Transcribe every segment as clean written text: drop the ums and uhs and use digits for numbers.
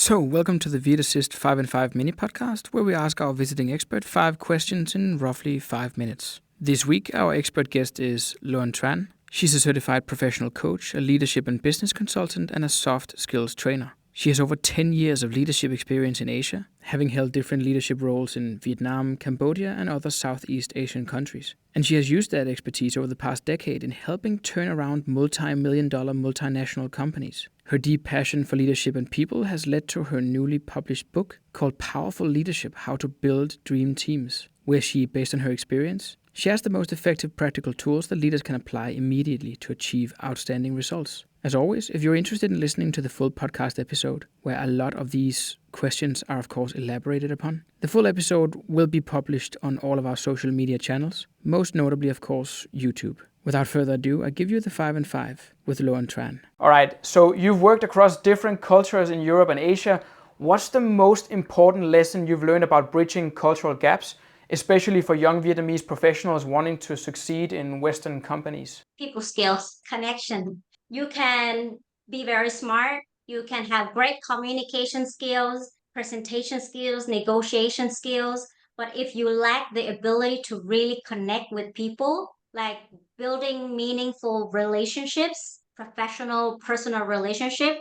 So, welcome to the VietAssist 5 and 5 mini podcast, where we ask our visiting expert 5 questions in roughly 5 minutes. This week, our expert guest is Loan Tran. She's a certified professional coach, a leadership and business consultant, and a soft skills trainer. She has over 10 years of leadership experience in Asia, having held different leadership roles in Vietnam, Cambodia, and other Southeast Asian countries. And she has used that expertise over the past decade in helping turn around multi-million-dollar multinational companies. Her deep passion for leadership and people has led to her newly published book called Powerful Leadership: How to Build Dream Teams, where she, based on her experience, shares the most effective practical tools that leaders can apply immediately to achieve outstanding results. As always, if you're interested in listening to the full podcast episode, where a lot of these questions are of course elaborated upon, the full episode will be published on all of our social media channels, most notably of course YouTube. Without further ado, I give you the 5 and 5 with Loan Tran. All right, so you've worked across different cultures in Europe and Asia. What's the most important lesson you've learned about bridging cultural gaps, especially for young Vietnamese professionals wanting to succeed in Western companies? People skills, connection. You can be very smart. You can have great communication skills, presentation skills, negotiation skills. But if you lack the ability to really connect with people, like building meaningful relationships, professional, personal relationship,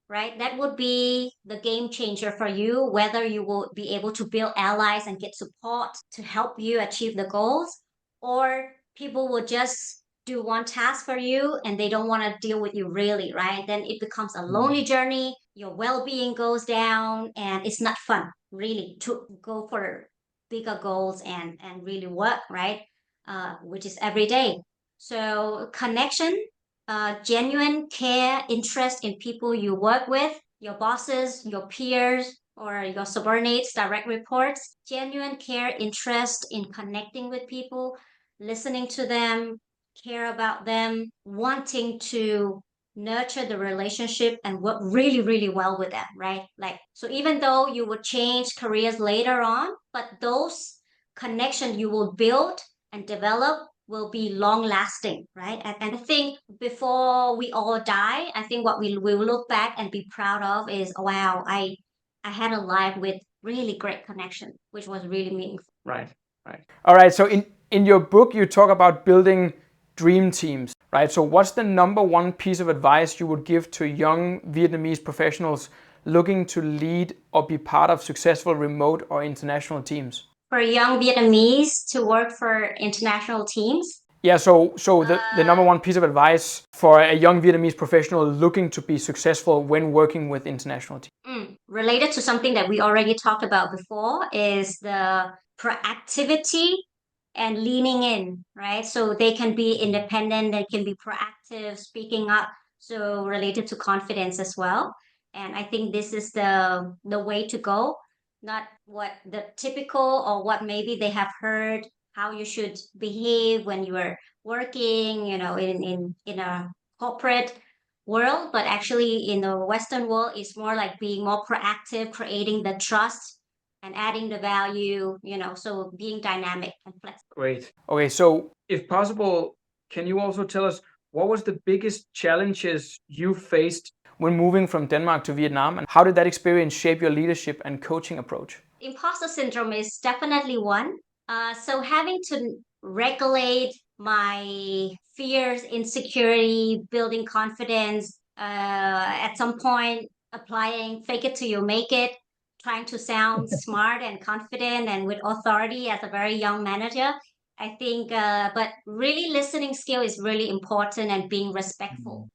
right? That would be the game changer for you, whether you will be able to build allies and get support to help you achieve the goals, or people will just do one task for you and they don't want to deal with you really, right? Then it becomes a lonely journey, your well-being goes down, and it's not fun really to go for bigger goals and really work, right? Which is every day. So connection, genuine care, interest in people you work with, your bosses, your peers, or your subordinates, direct reports, genuine care, interest in connecting with people, listening to them, care about them, wanting to nurture the relationship and work really, really well with them, right? Like, so even though you will change careers later on, but those connections you will build and develop will be long lasting, right? And I think before we all die, I think what we will look back and be proud of is, wow, I had a life with really great connection, which was really meaningful. Right, right. All right, so in your book, you talk about building dream teams, right? So what's the number one piece of advice you would give to young Vietnamese professionals looking to lead or be part of successful remote or international teams? For young Vietnamese to work for international teams? Yeah, so the number one piece of advice for a young Vietnamese professional looking to be successful when working with international teams. Related to something that we already talked about before is the proactivity and leaning in, right? So they can be independent, they can be proactive, speaking up. So related to confidence as well. And I think this is the way to go, not what the typical or what maybe they have heard how you should behave when you are working, in a corporate world, but actually in the Western world, it's more like being more proactive, creating the trust and adding the value, so being dynamic and flexible. Great. Okay, so if possible, can you also tell us what was the biggest challenges you faced when moving from Denmark to Vietnam, and how did that experience shape your leadership and coaching approach? Imposter syndrome is definitely one. So having to regulate my fears, insecurity, building confidence, at some point applying fake it till you make it, trying to sound smart and confident and with authority as a very young manager. I think, but really listening skill is really important and being respectful.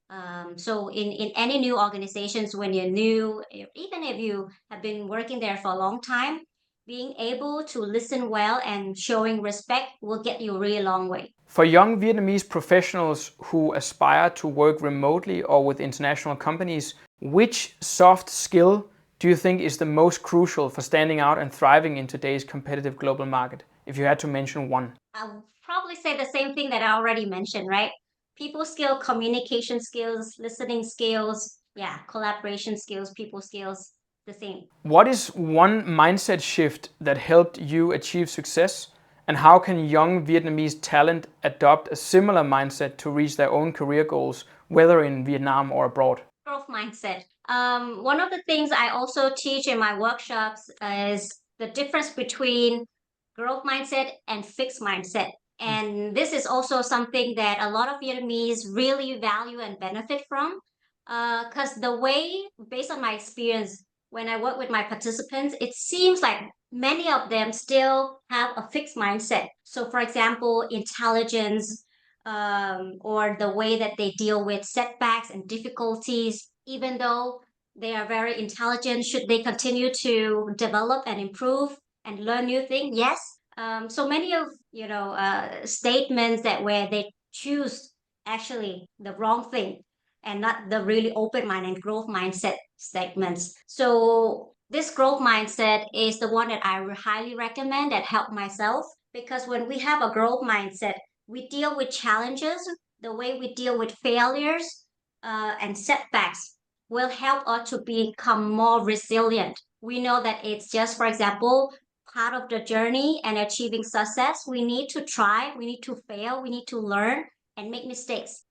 So in any new organizations, when you're new, even if you have been working there for a long time, being able to listen well and showing respect will get you a really long way. For young Vietnamese professionals who aspire to work remotely or with international companies, which soft skill do you think is the most crucial for standing out and thriving in today's competitive global market? If you had to mention one. I'll probably say the same thing that I already mentioned, right? People skill, communication skills, listening skills, yeah, collaboration skills, people skills, the same. What is one mindset shift that helped you achieve success? And how can young Vietnamese talent adopt a similar mindset to reach their own career goals, whether in Vietnam or abroad? Growth mindset. One of the things I also teach in my workshops is the difference between growth mindset and fixed mindset. And this is also something that a lot of Vietnamese really value and benefit from. Because the way, based on my experience, when I work with my participants, it seems like many of them still have a fixed mindset. So, for example, intelligence, or the way that they deal with setbacks and difficulties, even though they are very intelligent, should they continue to develop and improve and learn new things? Yes. So many of statements that where they choose actually the wrong thing and not the really open mind and growth mindset statements. So this growth mindset is the one that I highly recommend that help myself, because when we have a growth mindset, we deal with challenges, the way we deal with failures and setbacks will help us to become more resilient. We know that it's just, for example, part of the journey and achieving success. We need to try, we need to fail, we need to learn and make mistakes.